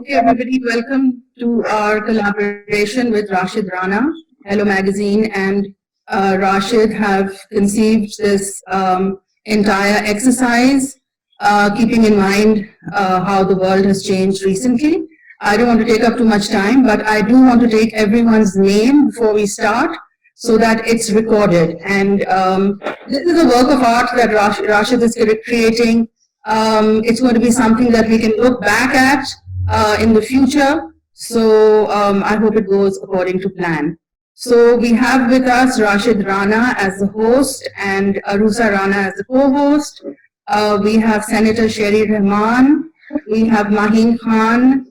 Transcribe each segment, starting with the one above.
Okay, everybody, welcome to our collaboration with Rashid Rana, Hello Magazine, and Rashid have conceived this entire exercise, keeping in mind how the world has changed recently. I don't want to take up too much time, but I do want to take everyone's name before we start so that it's recorded. And this is a work of art that Rashid is creating. It's going to be something that we can look back at in the future. So I hope it goes according to plan. So we have with us Rashid Rana as the host and Aroosa Rana as the co-host. We have Senator Sherry Rehman. We have Maheen Khan.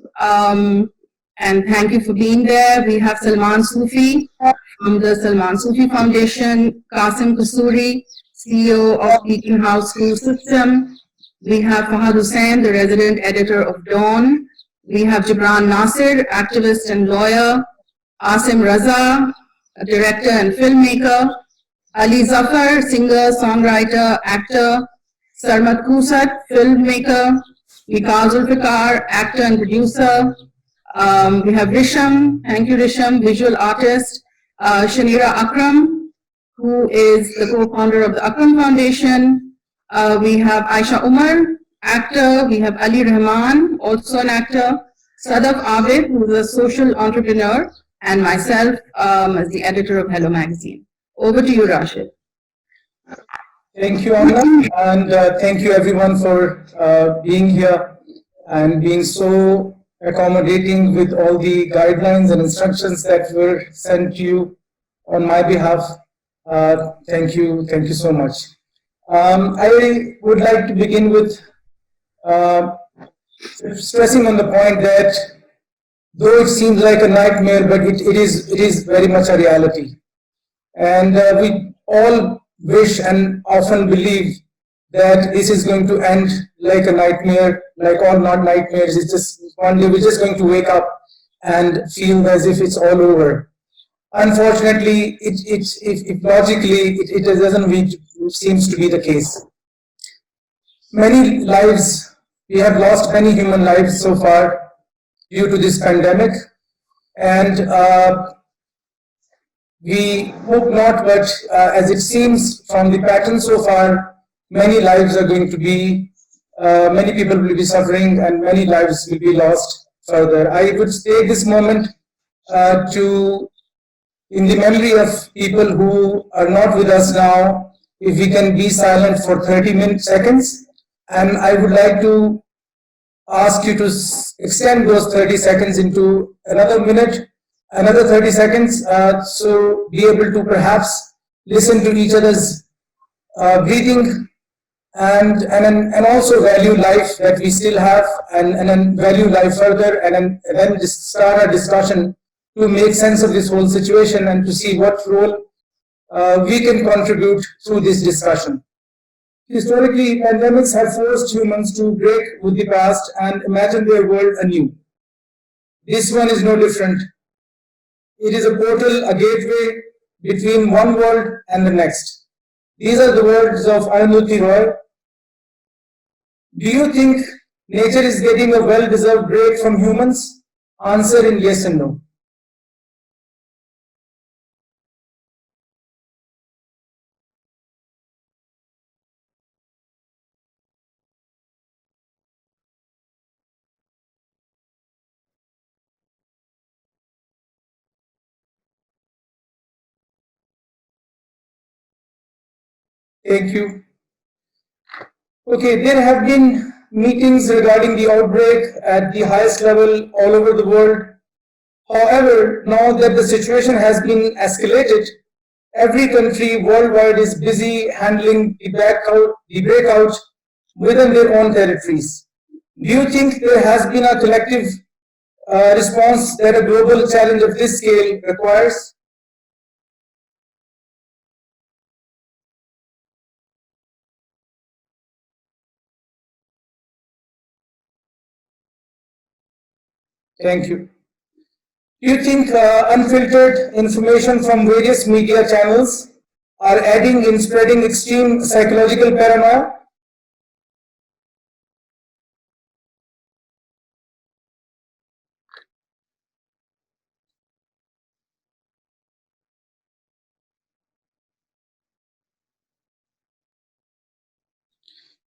And thank you for being there. We have Salman Sufi from the Salman Sufi Foundation, Qasim Kasuri, CEO of Beacon House School System. We have Fahad Hussain, the resident editor of Dawn. We have Gibran Nasir, activist and lawyer. Asim Raza, a director and filmmaker. Ali Zafar, singer, songwriter, actor. Sarmat Kusat, filmmaker. Vikas Zulfikar, actor and producer. We have Risham, thank you Risham, visual artist. Shanira Akram, who is the co-founder of the Akram Foundation. We have Aisha Umar, actor. We have Ali Rehman, also an actor. Sadaf Abid, who is a social entrepreneur, and myself as the editor of Hello Magazine. Over to you, Rashid. Thank you, Anna, and thank you everyone for being here and being so accommodating with all the guidelines and instructions that were sent to you on my behalf. Thank you so much. I would like to begin with stressing on the point that though it seems like a nightmare, but it is very much a reality. And we all wish and often believe that this is going to end like a nightmare, like all not nightmares. It's just one day we're just going to wake up and feel as if it's all over. Unfortunately, it logically it doesn't seems to be the case. Many lives, we have lost many human lives so far due to this pandemic, and we hope not, but as it seems from the pattern so far, many lives are going to be, many people will be suffering and many lives will be lost further. I would take this moment in the memory of people who are not with us now, if we can be silent for 30 seconds, and I would like to ask you to extend those 30 seconds into another minute, another 30 seconds, so be able to perhaps listen to each other's breathing and also value life that we still have, and then value life further, and then just start a discussion to make sense of this whole situation and to see what role we can contribute through this discussion. Historically, pandemics have forced humans to break with the past and imagine their world anew. This one is no different. It is a portal, a gateway between one world and the next. These are the words of Arundhati Roy. Do you think nature is getting a well-deserved break from humans? Answer in yes and no. Thank you. Okay, there have been meetings regarding the outbreak at the highest level all over the world. However, now that the situation has been escalated, every country worldwide is busy handling the breakout within their own territories. Do you think there has been a collective response that a global challenge of this scale requires? Thank you. Do you think unfiltered information from various media channels are adding in spreading extreme psychological paranoia?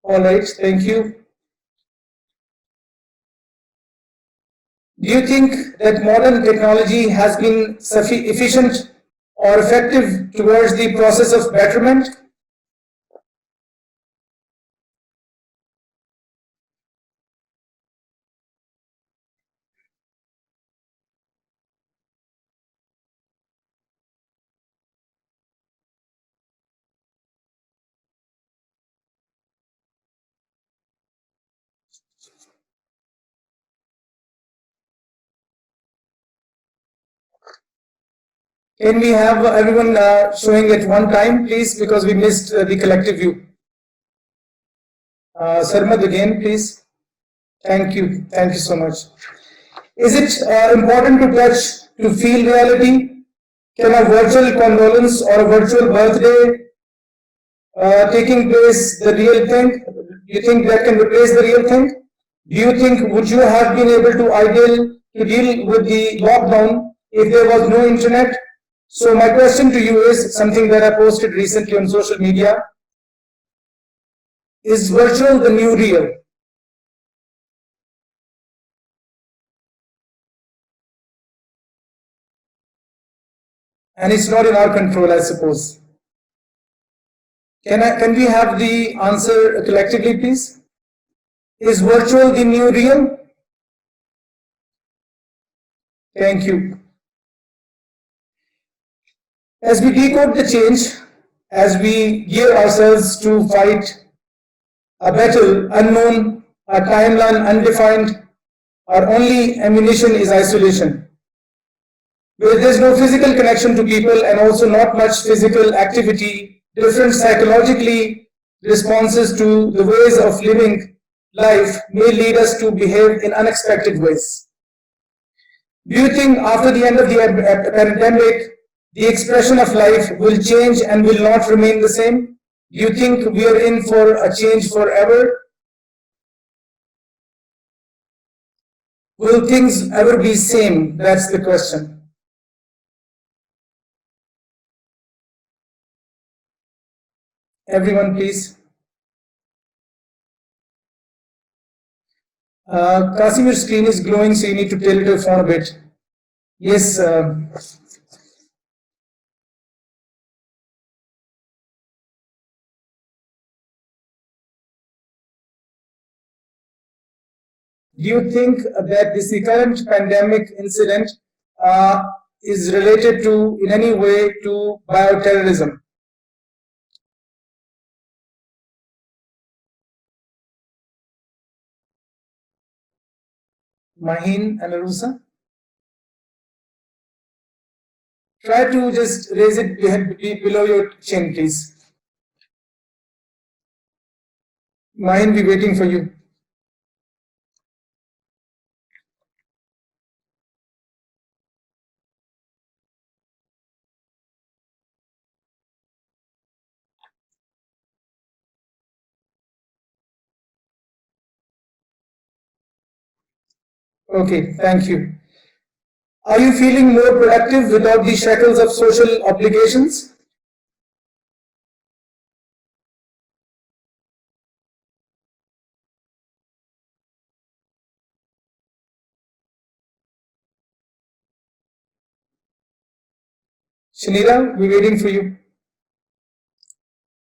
All right, thank you. Do you think that modern technology has been efficient or effective towards the process of betterment? Can we have everyone showing at one time, please, because we missed the collective view. Sarmad again, please. Thank you so much. Is it important to touch to feel reality? Can a virtual condolence or a virtual birthday taking place the real thing? Do you think that can replace the real thing? Do you think would you have been able to deal with the lockdown if there was no internet? So my question to you is something that I posted recently on social media. Is virtual the new real? And it's not in our control, I suppose. Can we have the answer collectively, please? Is virtual the new real? Thank you. As we decode the change, as we gear ourselves to fight a battle unknown, a timeline undefined, our only ammunition is isolation. Where there's no physical connection to people and also not much physical activity, different psychologically responses to the ways of living life may lead us to behave in unexpected ways. Do you think after the end of the pandemic, the expression of life will change and will not remain the same? Do you think we are in for a change forever? Will things ever be same? That's the question. Everyone, please. Qasim, your screen is glowing, so you need to tilt your phone a bit. Yes. Do you think that this current pandemic incident is related to, in any way, to bioterrorism? Maheen and Aroosa? Try to just raise it below your chin, please. Maheen, we're waiting for you. Okay, thank you. Are you feeling more productive without the shackles of social obligations? Shanira, we're waiting for you.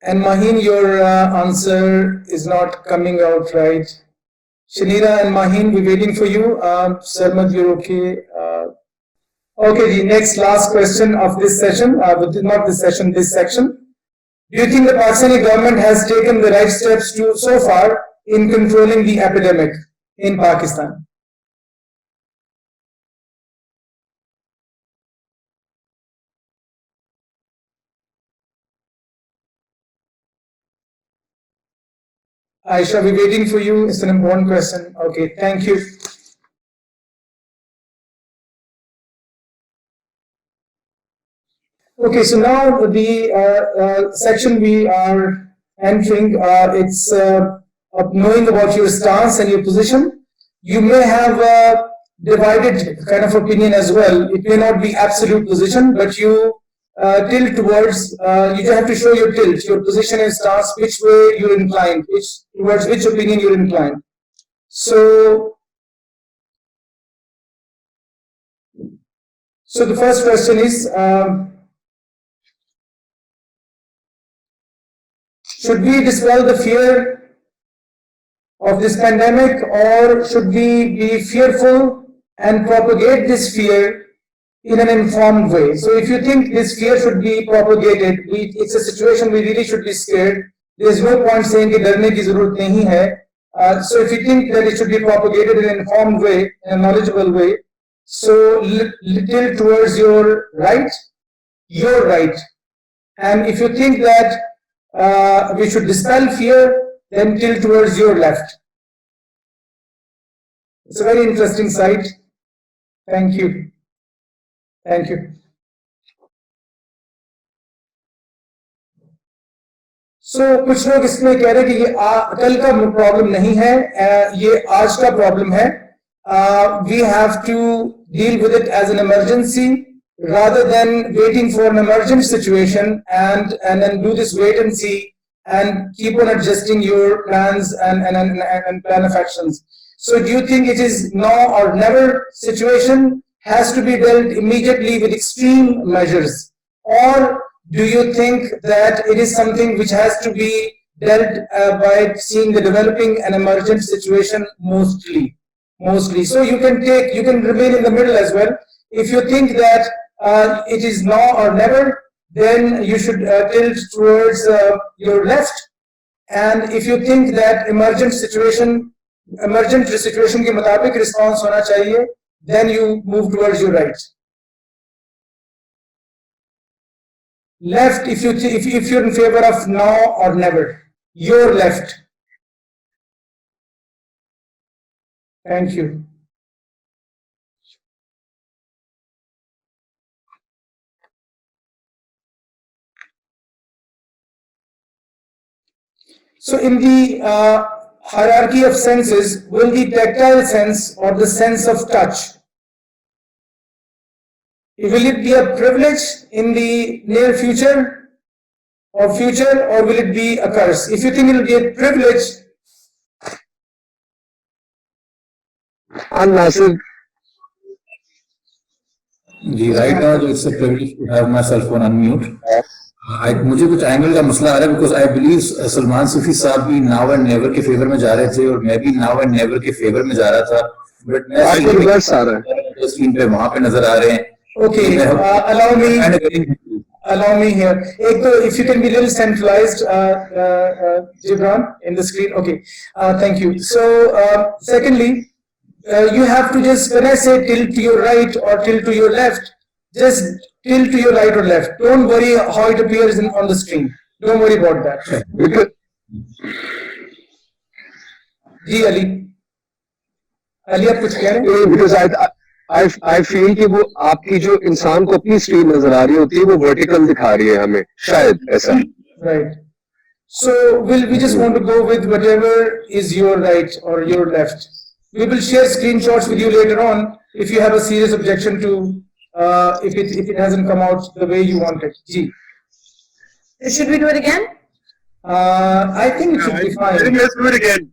And Maheen, your answer is not coming out right. Shanira and Maheen, we're waiting for you. Sarmad, you're okay. Okay, the last question of this session, not this session, this section. Do you think the Pakistani government has taken the right steps so far in controlling the epidemic in Pakistan? Aisha, we're waiting for you. It's an important question. Okay, thank you. Okay, so now the section we are entering, it's knowing about your stance and your position. You may have a divided kind of opinion as well. It may not be absolute position, but you tilt towards, you just have to show your tilt, your position and stance, which way you're inclined, towards which opinion you're inclined. So the first question is, should we dispel the fear of this pandemic, or should we be fearful and propagate this fear in an informed way? So if you think this fear should be propagated, it's a situation we really should be scared. There's no point saying कि डरने की जरूरत नहीं है. So if you think that it should be propagated in an informed way, in a knowledgeable way, so tilt towards your right, and if you think that we should dispel fear, then tilt towards your left. It's a very interesting sight. Thank you. Thank you. So कुछ लोग इसमें कह रहे हैं कि ये कल का प्रॉब्लम नहीं है, ये आज का प्रॉब्लम है. We have to deal with it as an emergency rather than waiting for an emergent situation and then do this wait and see and keep on adjusting your plans and plan of actions. So do you think it is now or never situation, has to be dealt immediately with extreme measures, or do you think that it is something which has to be dealt by seeing the developing and emergent situation mostly? So you can remain in the middle as well. If you think that it is now or never, then you should tilt towards your left. And if you think that emergent situation के मुताबिक response होना चाहिए, then you move towards your right. Left, if you're in favor of now or never, your left. Thank you. So in the hierarchy of senses, will the tactile sense or the sense of touch, will it be a privilege in the near future, or will it be a curse? If you think it will be a privilege, Nasir. Right now it's a privilege to have my cell phone on mute. मुझे कुछ angle का मसला आ रहा है because I believe Salman सूफी साहब भी now and never के favour में जा रहे थे और मैं भी now and never के फेवर में जा रहा था, but आपको रिवर्स आ रहा है, स्क्रीन पे वहां पे नजर आ रहे हैं. Okay, allow me here. एक तो if you can be little centralized, Gibran, in the screen. Okay, thank you. So secondly, you have to just, when I say tilt to your right or tilt to your left, just tilt to your right or left. Don't worry how it appears on the screen. Don't worry about that. because जी अली आप कुछ कह रहे हैं? because I feel कि वो आपकी जो इंसान को अपनी स्क्रीन नजर आ रही होती है वो वर्टिकल दिखा रही है हमें, शायद ऐसा. Right. So we just want to go with whatever is your right or your left. We will share screenshots with you later on if you have a serious objection to if it hasn't come out the way you want it. Ji. Should we do it again? I think it should be fine. I think let's do it again.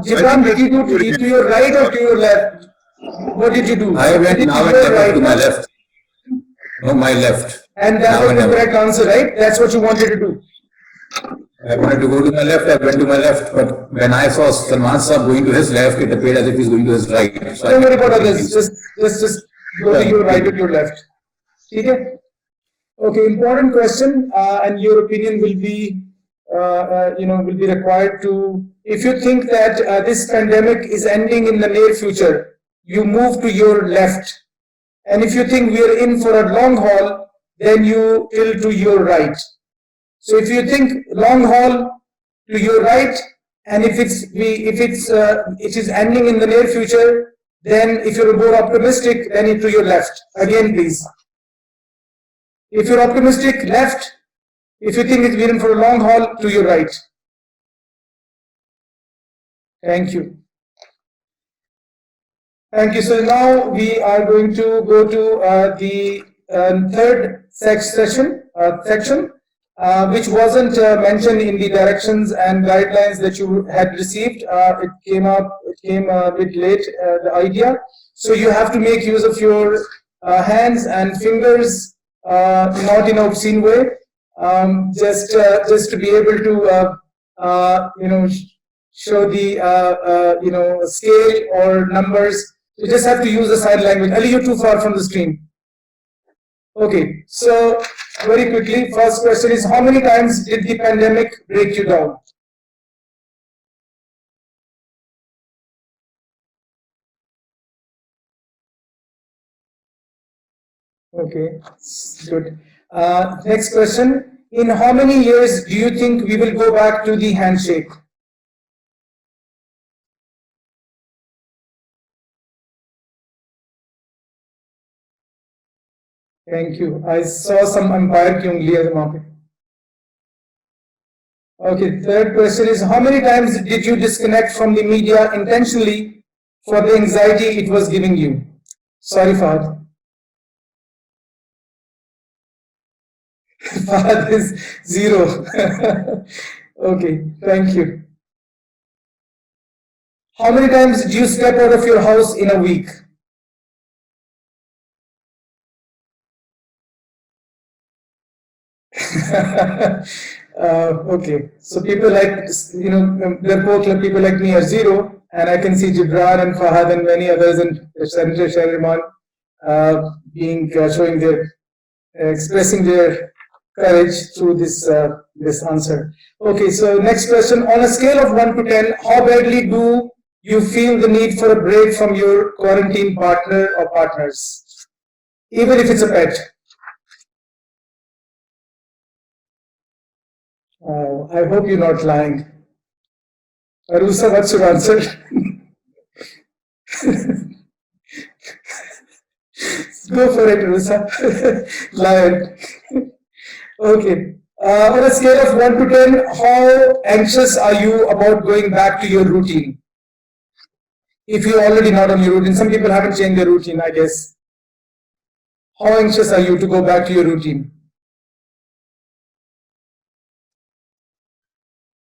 Gibran, did you do to your right or to your left? What did you do? I went now and never to my left. No, my left. And that was the correct answer, right? That's what you wanted to do. I wanted to go to my left, I went to my left, but when I saw Salman Saab going to his left, it appeared as if he's going to his right. So don't worry about others, just go to your right or your left. Okay? Okay, important question, and your opinion will be, will be required to, if you think that this pandemic is ending in the near future, you move to your left. And if you think we are in for a long haul, then you tilt to your right. So if you think long haul, to your right, and if it is ending in the near future, then if you're more optimistic, then to your left. Again, please. If you're optimistic, left. If you think we're in for a long haul, to your right. Thank you. Thank you. So now we are going to go to the third section, which wasn't mentioned in the directions and guidelines that you had received. It came a bit late, the idea. So you have to make use of your hands and fingers, not in an obscene way, just to be able to show the scale or numbers. You just have to use the sign language. Ali, you're too far from the screen. Okay, so very quickly, first question is, how many times did the pandemic break you down? Okay, good. Next question, in how many years do you think we will go back to the handshake? Thank you. I saw some umpire ki ungliyan wahan pe. Okay, third question is, how many times did you disconnect from the media intentionally for the anxiety it was giving you? Sorry, Fahad. Fahad is 0. Okay, thank you. How many times did you step out of your house in a week? Okay, so people like, there are both people like me are 0, and I can see Gibran and Fahad and many others, and Senator Rehman showing their, expressing their courage through this answer. Okay, so next question, on a scale of 1 to 10, how badly do you feel the need for a break from your quarantine partner or partners, even if it's a pet? I hope you're not lying. Aroosa, what's your answer? Go for it, Aroosa. Lion. Okay. On a scale of 1 to 10, how anxious are you about going back to your routine? If you're already not on your routine, some people haven't changed their routine, I guess. How anxious are you to go back to your routine?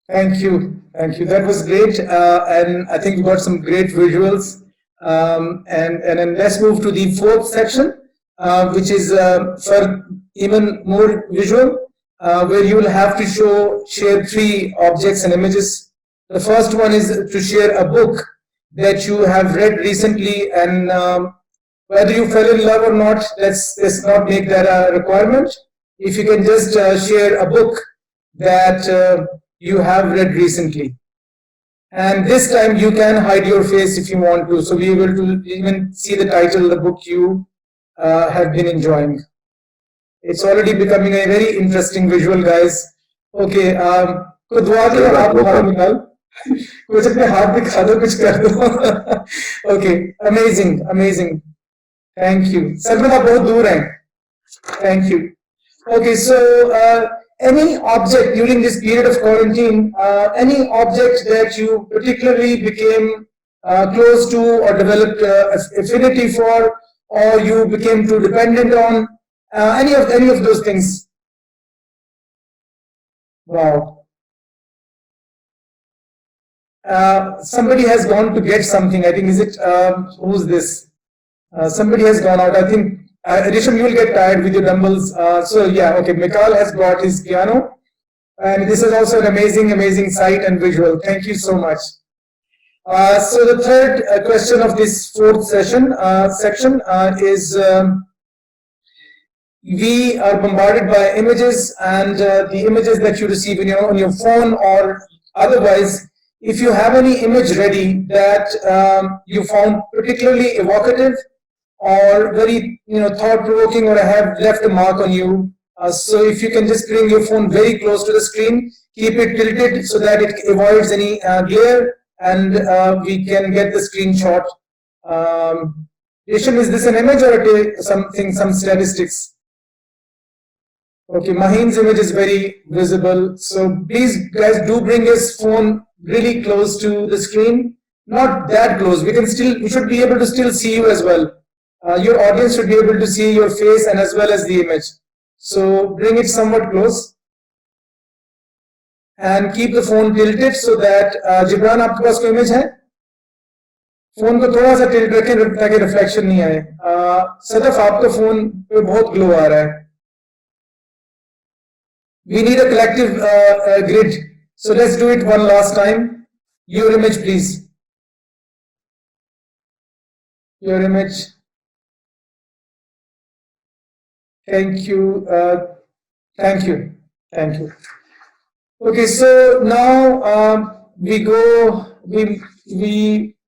Thank you. Thank you. That was great. And I think we got some great visuals. And then let's move to the fourth section, which is for even more visual, where you will have to share 3 objects and images. The first one is to share a book that you have read recently, and whether you fell in love or not, let's not make that a requirement. If you can just share a book that you have read recently. And this time you can hide your face if you want to, so we will even see the title of the book you have been enjoying. It's already becoming a very interesting visual, guys. Okay, okay, amazing. Thank you. Thank you. Okay, so any object during this period of quarantine, any object that you particularly became close to or developed affinity for, or you became too dependent on, any of those things? Wow. Somebody has gone to get something. I think, is it, who's this? Somebody has gone out. I think, Risham, you will get tired with your dumbbells. So yeah, okay, Mikal has brought his piano. And this is also an amazing sight and visual. Thank you so much. So the third question of this fourth section is, we are bombarded by images, and the images that you receive on your phone or otherwise, if you have any image ready that you found particularly evocative or very thought-provoking, or have left a mark on you, so if you can just bring your phone very close to the screen, keep it tilted so that it avoids any glare, and we can get the screenshot. Risham, is this an image or some statistics? Okay, Maheen's image is very visible. So please, guys, do bring his phone really close to the screen. Not that close. We should be able to still see you as well. your audience should be able to see your face and as well as the image. So bring it somewhat close and keep the phone tilted so that Gibran, आपके पास कोई image है? Phone को थोड़ा सा tilt रखें ताकि reflection नहीं आए. सदफ, आपका फोन पे बहुत ग्लो आ रहा है. We need a collective grid. So let's do it one last time. Your image, please. Your image. Thank you. Thank you. Thank you. Okay, so now we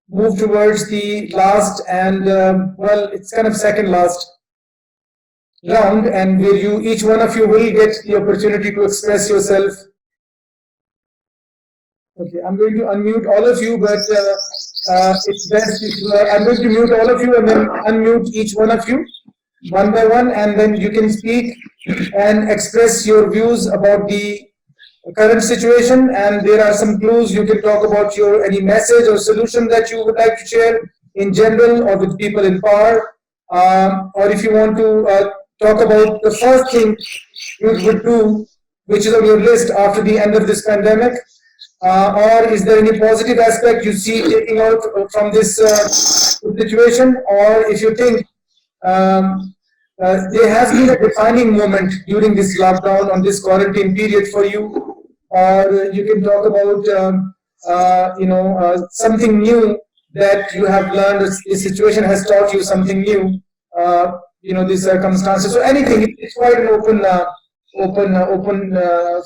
move towards the last and well, it's kind of second last round, and where each one of you will get the opportunity to express yourself. Okay, I'm going to unmute all of you, but it's best if I'm going to mute all of you and then unmute each one of you one by one, and then you can speak and express your views about the current situation, and there are some clues. You can talk about any message or solution that you would like to share in general or with people in power, or if you want to talk about the first thing you would do, which is on your list after the end of this pandemic, or is there any positive aspect you see taking out from this situation, or if you think there has been a defining moment during this lockdown on this quarantine period for you, or you can talk about something new that you have learned. This situation has taught you something new. These circumstances. So anything. It's quite an open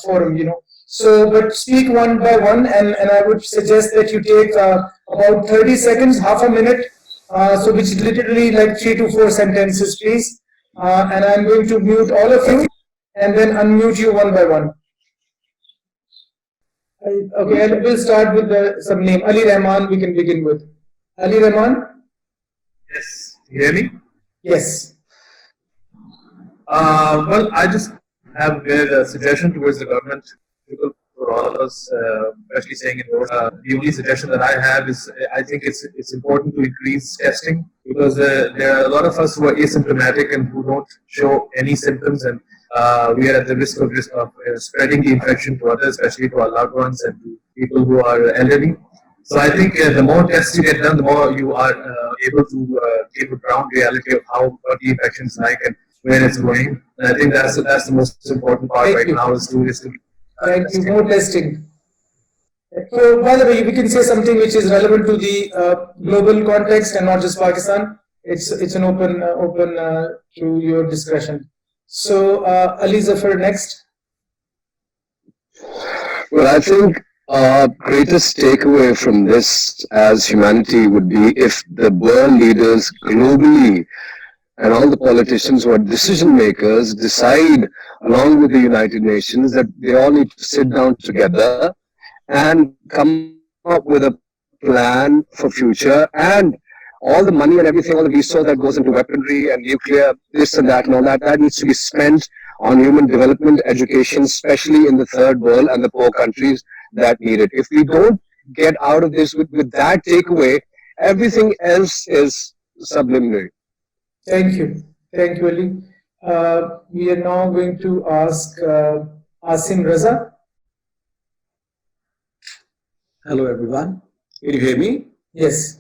forum. So, but speak one by one, and I would suggest that you take about 30 seconds, half a minute. So which is literally like 3 to 4 sentences, please. And I'm going to mute all of you and then unmute you one by one. Okay, we'll start with some name. Ali Rehman, we can begin with. Ali Rehman? Yes. You hear me? Yes. Well, I just have a suggestion towards the government, for all of us, especially staying in Aroosa. The only suggestion that I have is I think it's important to increase testing, because there are a lot of us who are asymptomatic and who don't show any symptoms, and we are at the risk of spreading the infection to others, especially to our loved ones and to people who are elderly. So I think the more tests you get done, the more you are able to give a ground reality of what the infection is like and where it's going. And I think that's the most important part now is to Thank you. More testing. So, by the way, we can say something which is relevant to the global context and not just Pakistan. It's an open to your discretion. So, Ali Zafar next. Well, I think our greatest takeaway from this as humanity would be if the world leaders globally and all the politicians who are decision makers decide, along with the United Nations, that they all need to sit down together and come up with a plan for future, and all the money and everything, all the resource that goes into weaponry and nuclear, this and that and all that, that needs to be spent on human development, education, especially in the third world and the poor countries that need it. If we don't get out of this with that takeaway, everything else is subliminary. Thank you. Thank you, Ali. We are now going to ask Asim Raza. Hello, everyone. Can you hear me? Yes.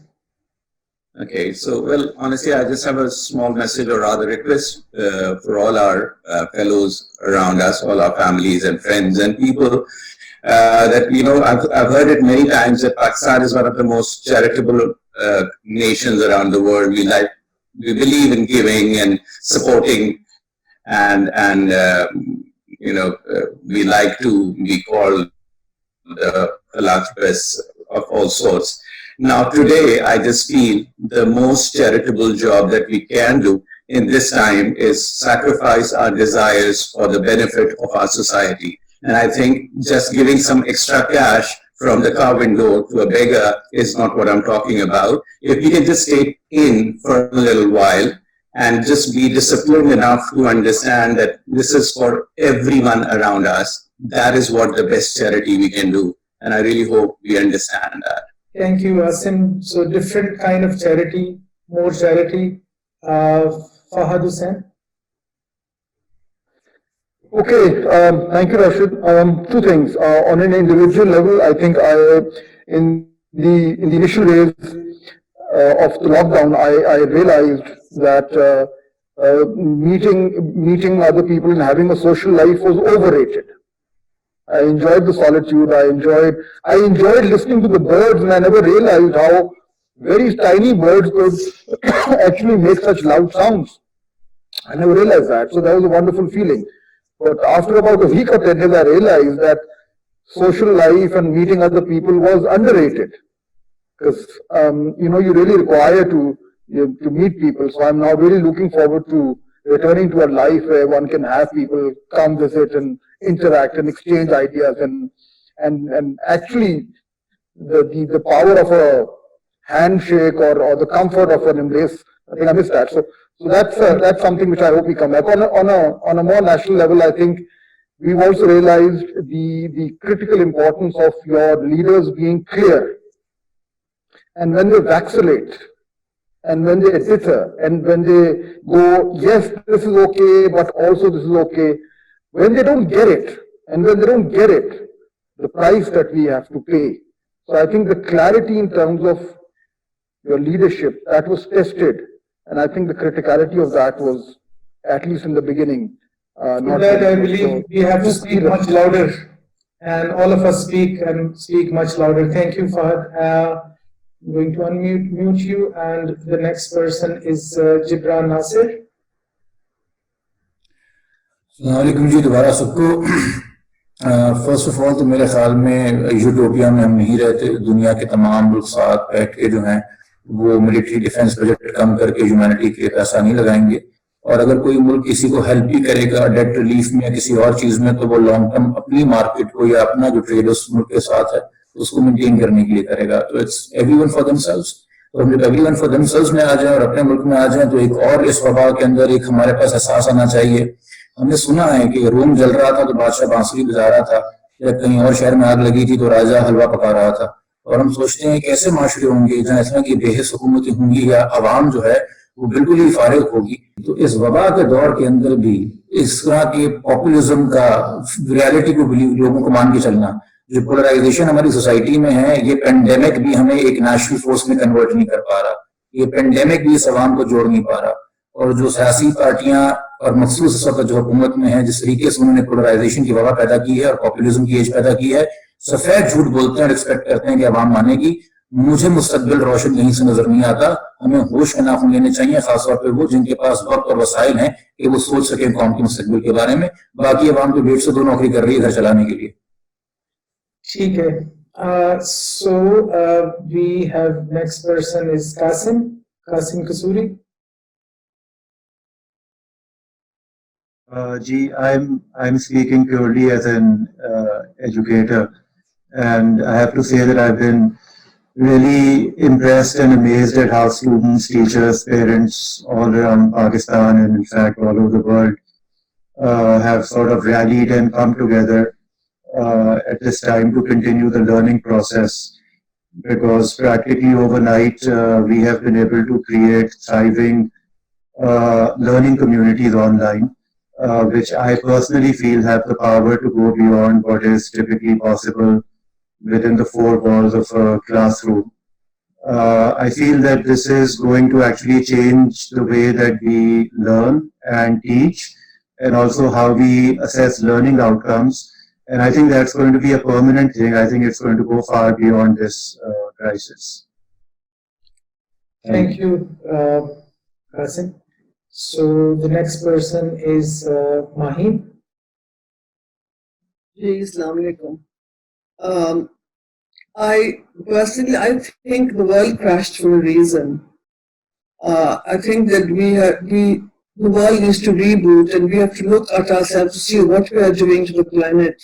Okay, so, well, honestly, I just have a small message, or rather request for all our fellows around us, all our families and friends and people, that, I've heard it many times that Pakistan is one of the most charitable nations around the world. We believe in giving and supporting, and we like to be called philanthropists of all sorts. Now, today, I just feel the most charitable job that we can do in this time is sacrifice our desires for the benefit of our society. And I think just giving some extra cash from the car window to a beggar is not what I'm talking about. If we can just stay in for a little while and just be disciplined enough to understand that this is for everyone around us, that is what the best charity we can do. And I really hope we understand that. Thank you, Asim. So different kind of charity, more charity. Fahad Hussain. Okay, thank you, Rashid. Two things. On an individual level, I think in the initial days of the lockdown, I realized that meeting other people and having a social life was overrated. I enjoyed the solitude. I enjoyed listening to the birds, and I never realized how very tiny birds could actually make such loud sounds. I never realized that. So that was a wonderful feeling. But after about a week or 10 days, I realized that social life and meeting other people was underrated. Because, you really require to meet people. So I'm now really looking forward to returning to a life where one can have people come visit and interact and exchange ideas and actually the power of a handshake or the comfort of an embrace. I think I missed that. So that's something which I hope we come back on a more national level. I think we've also realized the critical importance of your leaders being clear, and when they vacillate, and when they differ, and when they go, yes, this is okay, but also this is okay. When they don't get it, and when they don't get it, the price that we have to pay. So I think the clarity in terms of your leadership, that was tested. And I think the criticality of that was, at least in the beginning, not. That I believe we have to speak much louder, and all of us speak much louder. Thank you, Fahad. I'm going to unmute you, and the next person is Jibran Nasir. अस्सलामुअलैकुम जी दोबारा सबको first of all तो मेरे ख्याल में utopia में हम नहीं रहते दुनिया के तमाम मुल्क साथ बैठ के जो हैं वो मिलिट्री डिफेंस बजट कम करके ह्यूमैनिटी के लिए पैसा नहीं लगाएंगे और अगर कोई मुल्क किसी को हेल्प भी करेगा डेट रिलीफ में या किसी और चीज में तो वो लॉन्ग टर्म अपनी मार्केट को या अपना जो ट्रेड उस मुल्क के साथ है उसको मेंटेन करने के लिए करेगा तो इट्स एवरीवन फॉर देमसेल्व्स तो हम जब एवरीवन फॉर देमसेल्व्स में आ जाए और अपने मुल्क में आ जाए तो एक और इस वबा के अंदर एक हमारे पास एहसास आना चाहिए हमने सुना है कि रोम जल रहा था तो बादशाह बांसुरी बजा रहा था या कहीं और शहर में आग लगी थी तो राजा हलवा पका रहा था और हम सोचते हैं कैसे माशरे होंगे जहाँ इस तरह की बेहस हुकूमतें होंगी या अवाम जो है वो बिल्कुल ही फारिग होगी तो इस वबा के दौर के अंदर भी इस तरह के पॉपुलिज्म का रियलिटी को लोगों को मान के चलना जो पोलराइजेशन हमारी सोसाइटी में है ये पेंडेमिक भी हमें एक नेशनल फोर्स में कन्वर्ट नहीं कर पा रहा ये पेंडेमिक भी इस अवाम को जोड़ नहीं पा रहा और जो सियासी पार्टियां और मखसूस इस वक्त जो हुकूमत में है जिस तरीके से उन्होंने पोलराइजेशन की वबा पैदा की है और पॉपुलिज्म की एज पैदा की है सफेद झूठ बोलते हैं और एक्सपेक्ट करते हैं कि अवाम मानेगी मुझे मुस्तकबिल रोशन यहीं से नजर नहीं आता हमें होश के नाखून लेने चाहिए खासतौर पर वो जिनके पास वक्त और वसाइल हैं कि वो सोच सके कौम के मुस्तकबिल के बारे में बाकी अवाम तो 150 नौकरी कर रही है घर चलाने के लिए ठीक है so we have next person is Qasim Kasuri. I'm speaking purely as an educator, and I have to say that I've been really impressed and amazed at how students, teachers, parents all around Pakistan and in fact all over the world have sort of rallied and come together at this time to continue the learning process because practically overnight we have been able to create thriving learning communities online. Which I personally feel have the power to go beyond what is typically possible within the four walls of a classroom. I feel that this is going to actually change the way that we learn and teach and also how we assess learning outcomes. And I think that's going to be a permanent thing. I think it's going to go far beyond this crisis. Thank you, Qasim. So the next person is Maheen. Assalamualaikum. I think the world crashed for a reason. I think that the world needs to reboot, and we have to look at ourselves to see what we are doing to the planet.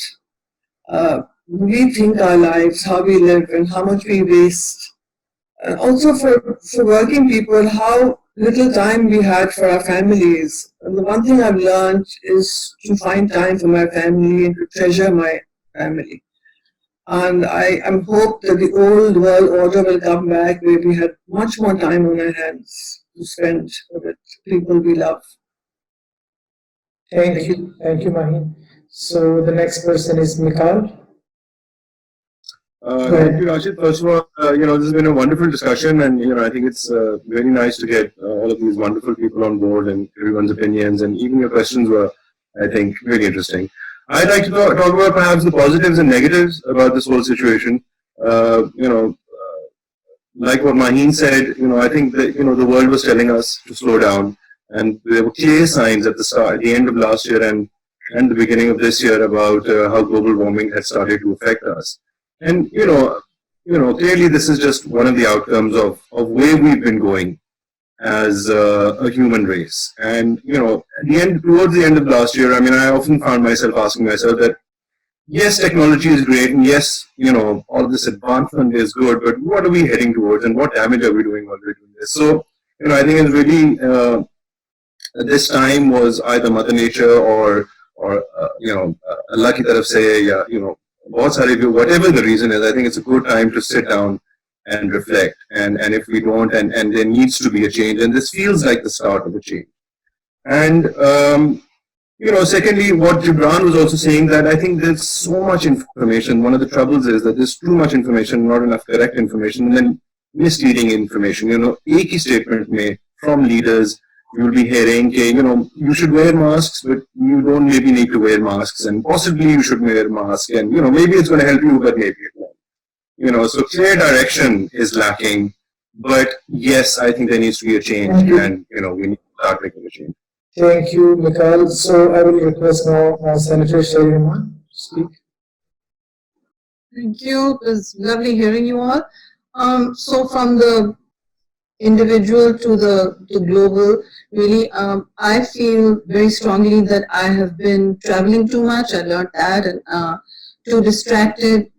Rethink our lives, how we live, and how much we waste. And also for working people, how little time we had for our families. And the one thing I've learned is to find time for my family and to treasure my family. And I hope that the old world order will come back where we had much more time on our hands to spend with people we love. Thank you, Maheen. So the next person is Mikal. Thank you, Rashid. First of all, this has been a wonderful discussion, and I think it's very nice to get all of these wonderful people on board and everyone's opinions, and even your questions were, I think, really interesting. I'd like to talk about perhaps the positives and negatives about this whole situation. Like what Maheen said, I think that the world was telling us to slow down, and there were clear signs at the end of last year and the beginning of this year about how global warming had started to affect us. And clearly this is just one of the outcomes of where we've been going as a human race. And towards the end of last year, I often found myself asking myself that yes, technology is great, and yes, all this advancement is good, but what are we heading towards, and what damage are we doing while we're doing this? So I think it's really this time was either Mother Nature or Allah ki taraf se, whatever the reason is. I think it's a good time to sit down and reflect, and if we don't, and there needs to be a change, and this feels like the start of a change. And secondly, what Gibran was also saying, that I think there's so much information. One of the troubles is that there's too much information, not enough correct information, and then misleading information. एक ही statement में from leaders you'll be hearing, you should wear masks, but you don't maybe need to wear masks, and possibly you should wear masks, and maybe it's going to help you, but maybe it won't. So clear direction is lacking. But yes, I think there needs to be a change, and we need to start making a change. Thank you, Mikal. So I will request now Senator Rehman to speak. Thank you. It was lovely hearing you all. So from the individual to the global, really, I feel very strongly that I have been traveling too much. I learned that, and too distracted,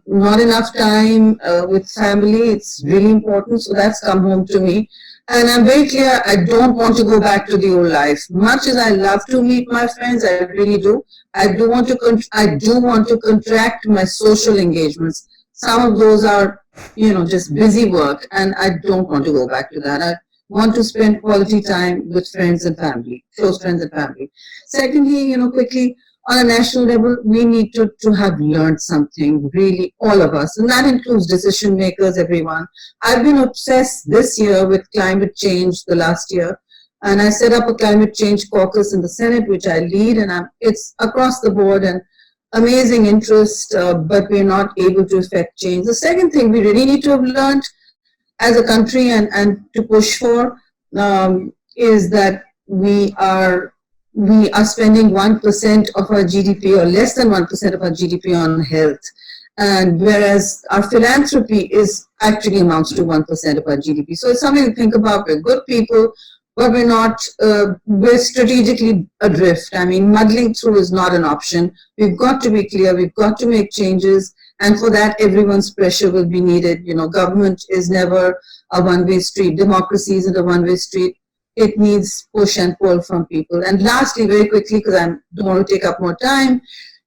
not enough time with family. It's really important. So that's come home to me. And I'm very clear, I don't want to go back to the old life. Much as I love to meet my friends, I really do. I do want to contract my social engagements. Some of those are, just busy work, and I don't want to go back to that. I want to spend quality time with friends and family, close friends and family. Secondly, quickly, on a national level, we need to have learned something, really, all of us, and that includes decision makers, everyone. I've been obsessed this year with climate change the last year, and I set up a climate change caucus in the Senate, which I lead, and it's across the board and amazing interest, but we're not able to affect change. The second thing we really need to have learned as a country and to push for is that we are spending 1% of our GDP or less than 1% of our GDP on health. And whereas our philanthropy actually amounts to 1% of our GDP. So it's something to think about. We're good people, but we're strategically adrift. Muddling through is not an option. We've got to be clear. We've got to make changes. And for that, everyone's pressure will be needed. Government is never a one-way street. Democracy isn't a one-way street. It needs push and pull from people. And lastly, very quickly, because I don't want to take up more time,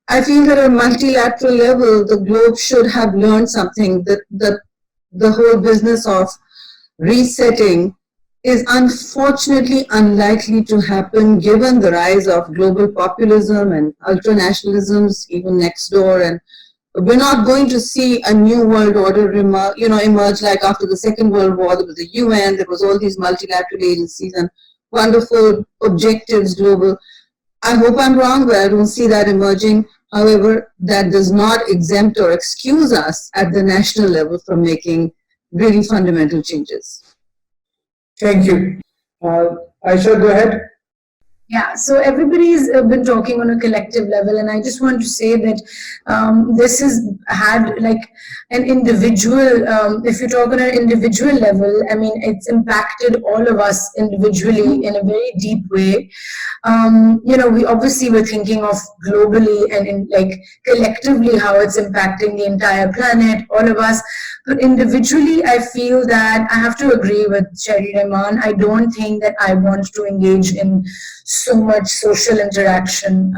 I feel that at a multilateral level, the globe should have learned something, that the whole business of resetting is unfortunately unlikely to happen given the rise of global populism and ultranationalisms even next door. And we're not going to see a new world order emerge like after the Second World War. There was the UN, there was all these multilateral agencies and wonderful objectives global. I hope I'm wrong, but I don't see that emerging. However, that does not exempt or excuse us at the national level from making really fundamental changes. Thank you. Aisha, go ahead. Yeah, so everybody's been talking on a collective level, and I just want to say that this has had like an individual, if you talk on an individual level, it's impacted all of us individually in a very deep way. We obviously were thinking of globally and in like collectively how it's impacting the entire planet, all of us. But individually, I feel that I have to agree with Rashid Rana. I don't think that I want to engage in so much social interaction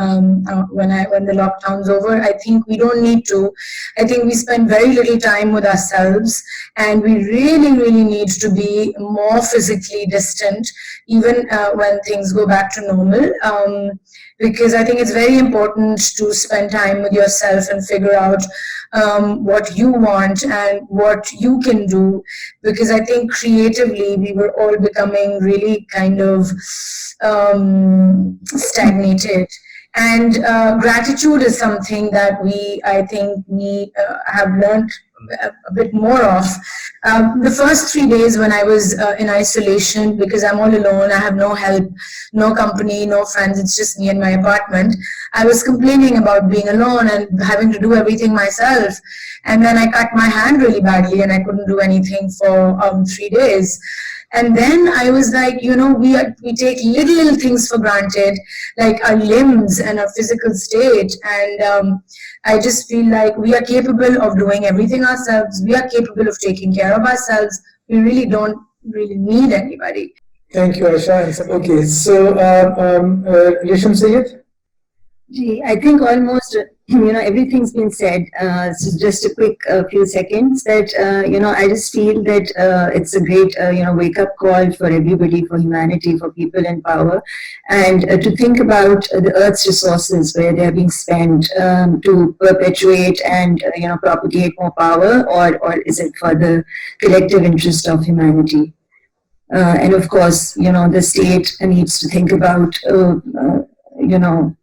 when the lockdown's over. I think we don't need to. I think we spend very little time with ourselves, and we really need to be more physically distant, even when things go back to normal. Because I think it's very important to spend time with yourself and figure out what you want and what you can do. Because I think creatively we were all becoming really kind of stagnated. And gratitude is something that I think we have learned a bit more of. The first 3 days when I was in isolation, because I'm all alone, I have no help, no company, no friends, it's just me and my apartment, I was complaining about being alone and having to do everything myself. And then I cut my hand really badly and I couldn't do anything for 3 days. And then I was like, we take little things for granted, like our limbs and our physical state. And I just feel like we are capable of doing everything ourselves. We are capable of taking care of ourselves. We really don't really need anybody. Thank you, Aisha. Okay, so Yasham Sayed? I think almost, everything's been said. So just a quick few seconds that, I just feel that it's a great, wake-up call for everybody, for humanity, for people in power, and to think about the Earth's resources, where they're being spent to perpetuate and, propagate more power, or is it for the collective interest of humanity? And of course, the state needs to think about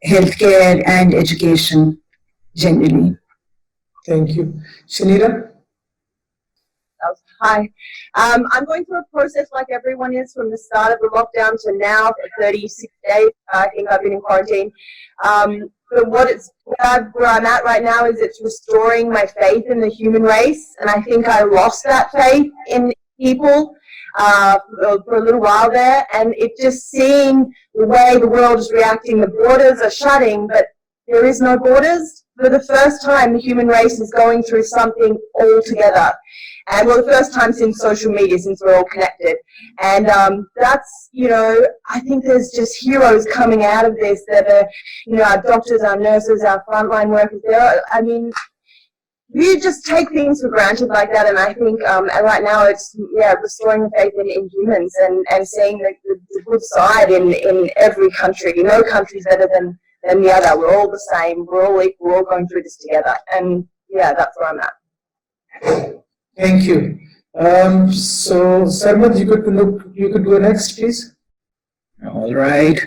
healthcare and education generally. Thank you. Shanira? Hi. I'm going through a process like everyone is from the start of the lockdown to now for 36 days. I think I've been in quarantine. But where I'm at right now is it's restoring my faith in the human race. And I think I lost that faith in people for a little while there, and it just seeing the way the world is reacting. The borders are shutting, but there is no borders. For the first time, the human race is going through something all together. And the first time since social media, since we're all connected. And that's, I think there's just heroes coming out of this that are, our doctors, our nurses, our frontline workers. We just take things for granted like that, and I think right now it's restoring faith in humans and seeing the good side in every country. No country's better than the other. We're all the same. We're all equal. We're all going through this together, and that's where I'm at. Thank you. So Sarmad, you could go next, please. All right.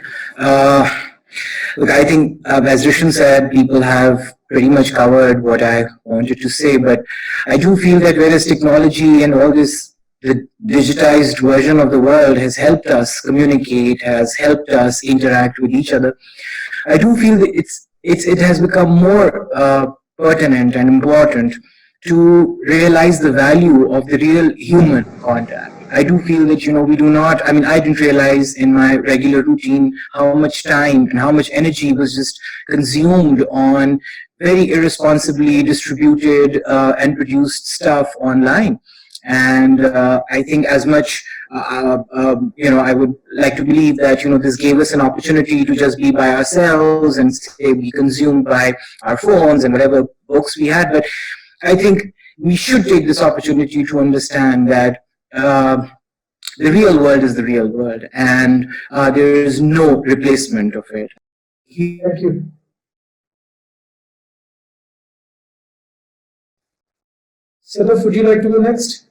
Look, I think as Rishon said, people have pretty much covered what I wanted to say, but I do feel that whereas technology and all this, the digitized version of the world has helped us communicate, has helped us interact with each other, I do feel that it has become more pertinent and important to realize the value of the real human contact. I do feel that, we do not, I didn't realize in my regular routine how much time and how much energy was just consumed on very irresponsibly distributed and produced stuff online. And I think as much, I would like to believe that, this gave us an opportunity to just be by ourselves and say be consumed by our phones and whatever books we had. But I think we should take this opportunity to understand that the real world is the real world, and there is no replacement of it. Thank you. Sadaf, would you like to go next?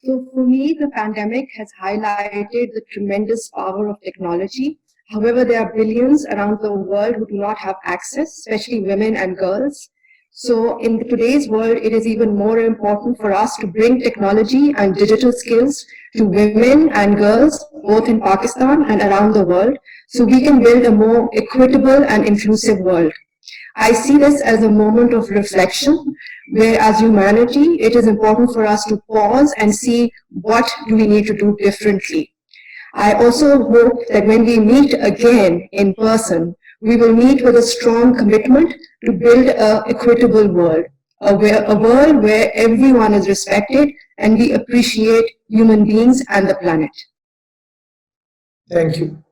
So for me, the pandemic has highlighted the tremendous power of technology. However, there are billions around the world who do not have access, especially women and girls. So in today's world, it is even more important for us to bring technology and digital skills to women and girls, both in Pakistan and around the world, so we can build a more equitable and inclusive world. I see this as a moment of reflection, where as humanity, it is important for us to pause and see what do we need to do differently. I also hope that when we meet again in person, we will meet with a strong commitment to build an equitable world. a world where everyone is respected and we appreciate human beings and the planet. Thank you.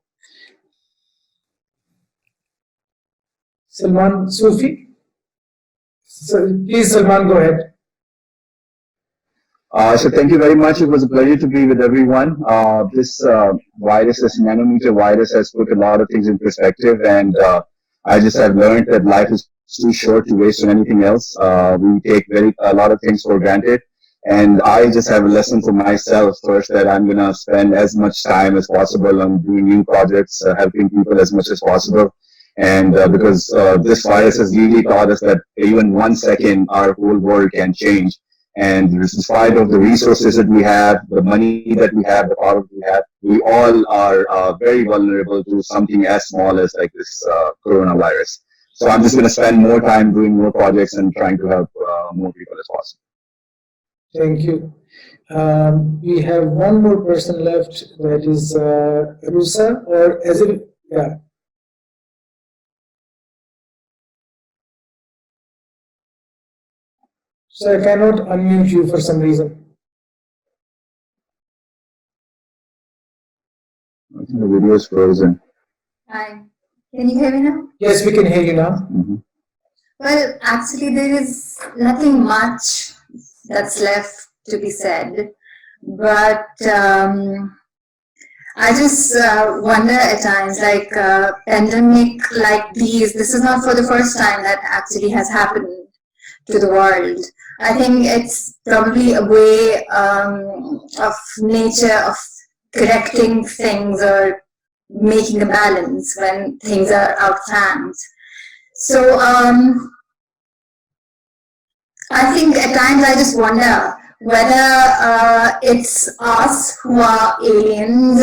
Salman Sufi? So, please, Salman, go ahead. So thank you very much. It was a pleasure to be with everyone. This virus, this nanometer virus, has put a lot of things in perspective, and I just have learned that life is too short to waste on anything else. We take a lot of things for granted, and I just have a lesson for myself first that I'm gonna spend as much time as possible on doing new projects, helping people as much as possible. And because this virus has really taught us that even 1 second, our whole world can change. And in spite of the resources that we have, the money that we have, the power that we have, we all are very vulnerable to something as small as like this coronavirus. So I'm just going to spend more time doing more projects and trying to help more people as possible. Thank you. We have one more person left, that is Aroosa, or as it, yeah. So I cannot unmute you for some reason. I think the video is frozen. Hi, can you hear me now? Yes, we can hear you now. Well, actually, there is nothing much that's left to be said, but I just wonder at times, like pandemic like these, this is not for the first time that actually has happened to the world. I think it's probably a way of nature of correcting things or making a balance when things are out of hand. So I think at times I just wonder whether it's us who are aliens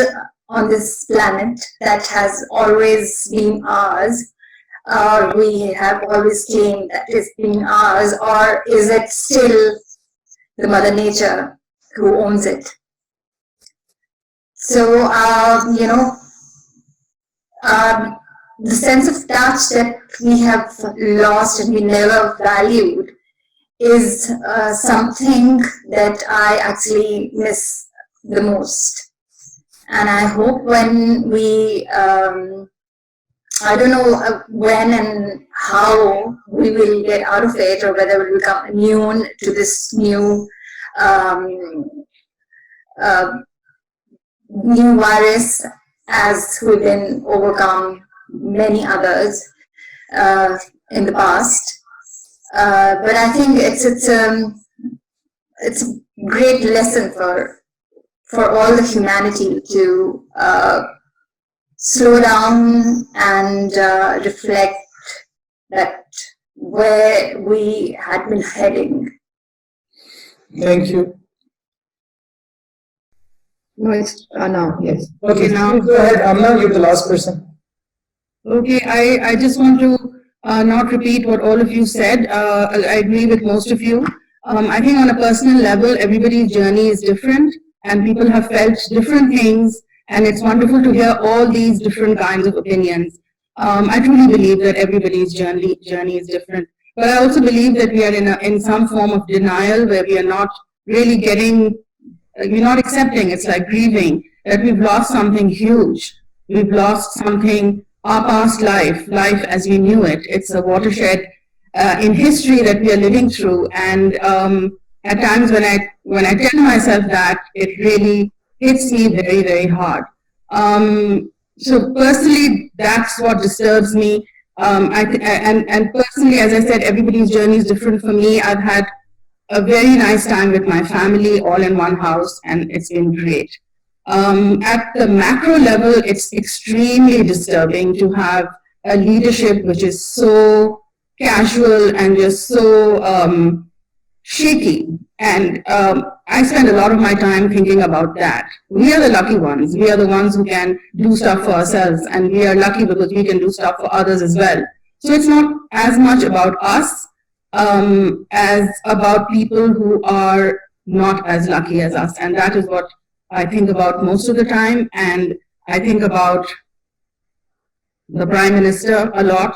on this planet that has always been ours, or we have always claimed that it's been ours, or is it still the Mother Nature who owns it? So, you know, the sense of touch that we have lost and we never valued is something that I actually miss the most. And I hope when we, I don't know when and how we will get out of it, or whether we'll become immune to this new new virus, as we've been overcome many others in the past. But I think it's a great lesson for all the humanity to slow down and reflect that where we had been heading. Thank you. No, it's now, yes. Okay, now go ahead, Amna, you're the last person. Okay, I just want to not repeat what all of you said. I agree with most of you. I think on a personal level, everybody's journey is different and people have felt different things, and it's wonderful to hear all these different kinds of opinions. I truly believe that everybody's journey is different. But I also believe that we are in some form of denial where we are not really we're not accepting. It's like grieving that we've lost something huge. We've lost something, our past life as we knew it. It's a watershed in history that we are living through. And at times when I tell myself that, it really hits me very, very hard. So personally, that's what disturbs me. And personally, as I said, everybody's journey is different. For me, I've had a very nice time with my family, all in one house, and it's been great. At the macro level, it's extremely disturbing to have a leadership which is so casual and just so shaky. And I spend a lot of my time thinking about that. We are the lucky ones. We are the ones who can do stuff for ourselves, and we are lucky because we can do stuff for others as well. So it's not as much about us as about people who are not as lucky as us. And that is what I think about most of the time. And I think about the Prime Minister a lot.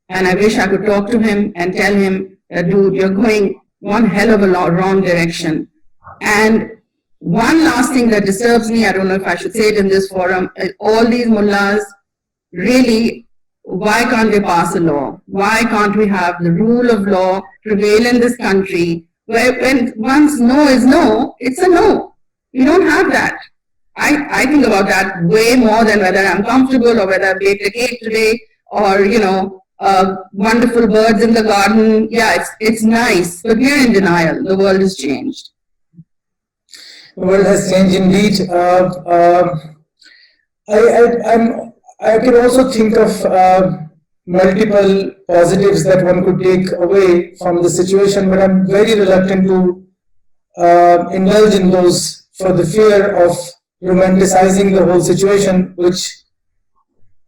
And I wish I could talk to him and tell him dude, you're going one hell of a wrong direction. And one last thing that disturbs me, I don't know if I should say it in this forum, all these mullahs, really, why can't they pass a law? Why can't we have the rule of law prevail in this country, where when once no is no, it's a no. We don't have that. I think about that way more than whether I'm comfortable or whether I baked a cake today or, wonderful birds in the garden. Yeah, it's nice, but we're in denial. The world has changed. The world has changed indeed. I can also think of multiple positives that one could take away from the situation, but I'm very reluctant to indulge in those for the fear of romanticizing the whole situation, which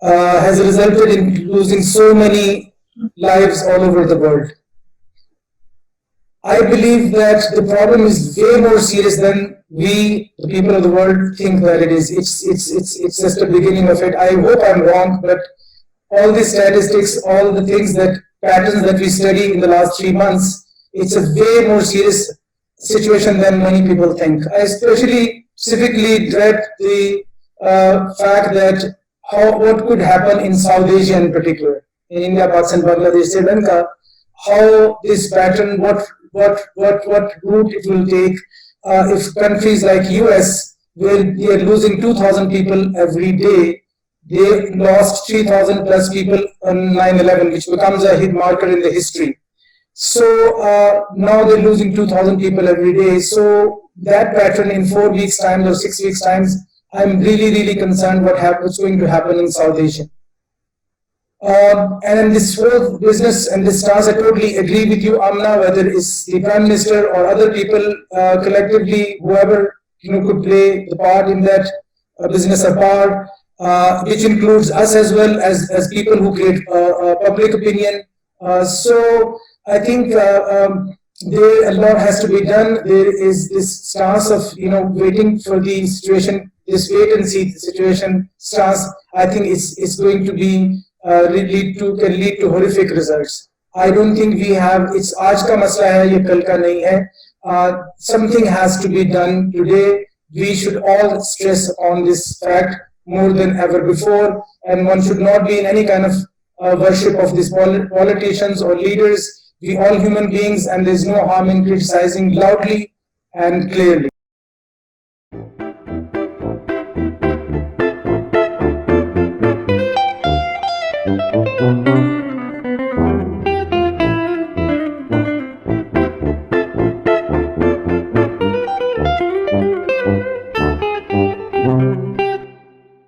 has resulted in losing so many lives all over the world. I believe that the problem is way more serious than we, the people of the world, think that it is. It's just the beginning of it. I hope I'm wrong, but all these statistics, all the things that patterns that we study in the last 3 months, it's a way more serious situation than many people think. I especially specifically dread the fact that what could happen in South Asia in particular, in India, Pakistan, Bangladesh, Sri Lanka, how this pattern, what route it will take if countries like US, where they are losing 2,000 people every day, they lost 3,000 plus people on 9/11, which becomes a hit marker in the history. So now they're losing 2,000 people every day. So that pattern in 4 weeks' time or 6 weeks' time, I'm really concerned what's going to happen in South Asia. And in this whole business and this task, I totally agree with you, Amna, whether it's the Prime Minister or other people collectively, whoever could play the part in that business of power, which includes us as well as people who create public opinion. So I think a lot has to be done. There is this stance of waiting for the situation, this wait and see situation stance. I think it's going to be can lead to horrific results. I don't think we have. It's आज का मसला है, ये कल का नहीं है. Something has to be done today. We should all stress on this fact more than ever before, and one should not be in any kind of worship of these politicians or leaders. We all human beings, and there's no harm in criticizing loudly and clearly.